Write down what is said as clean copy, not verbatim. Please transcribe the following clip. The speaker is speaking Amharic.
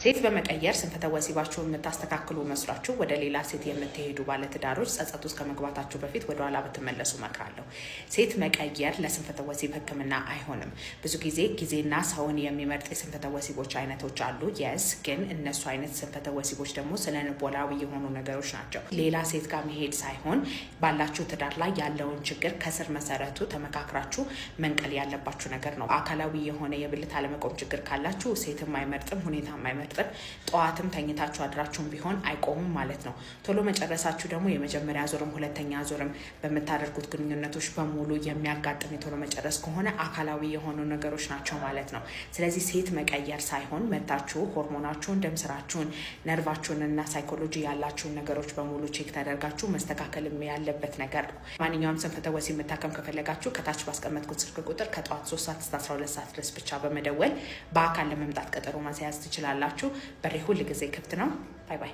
ሴት በመቀየር ስንፈተ ወሲባችሁን የምታስተካክሉ መስሏችሁ ወደ ሌላ ሴት የምትሄዱ ባለትዳሮች ጸጸት ውስጥ ከመግባታችሁ በፊት ወደ ኋላ ብትመለሱ መክራለሁ። ሴት መቀየር ለስንፈተ ወሲብ ሕክምና አይሆንም። ብዙ ጊዜና ሰውን የሚመርጥ የስንፈተ ወሲቦች አይነቶች አሉ። ግን እነሱ አይነት ስንፈተ ወሲቦች ደግሞ ስነልቦናዊ የሆኑ ነገሮች ናቸው። ሌላ ሴት ጋር መሄድ ሳይሆን ባላችሁ ትዳር ላይ ያለውን ችግር ከስር መሰረቱ ተመካክራችሁ መንቀል ያለባችሁ ነገር ነው። አካላዊ የሆነ የብልት አለመቆም ችግር ካላችሁ ሴትም አይመርጥም፣ ሁኔታም አይመርጥም። ጠዋትም ተኝታችሁ አድራችሁም ቢሆን አይቆምም ማለት ነው። ቶሎ መጨረሳችሁ ደግሞ የመጀመሪያ ዙርም ሁለተኛ ዙርም በመታደርጉት ግንኙነቶች በሙሉ የሚያጋጥም የቶሎ መጨረስ ከሆነ አካላዊ የሆኑ ነገሮች ናቸው ማለት ነው። ስለዚህ ሴት መቀየር ሳይሆን መታችሁ ሆርሞናችሁን፣ ደም ስራችሁን፣ ነርቫችሁን እና ሳይኮሎጂ ያላችሁን ነገሮች በሙሉ ቼክ ተደርጋችሁ መስተካከል ያለበት ነገር ነው። ማንኛውም ስንፈተ ወሲብ መታከም ከፈለጋችሁ ከታች ባስቀመጥኩት ስልክ ቁጥር ከጠዋት 3 ሰዓት እስከ 12 ሰዓት ድረስ ብቻ በመደወል በአካል ለመምጣት ቀጠሮ ማስያዝ ትችላላችሁ። በሬ ሁሉ ጊዜ ክፍት ነው። ባይ ባይ።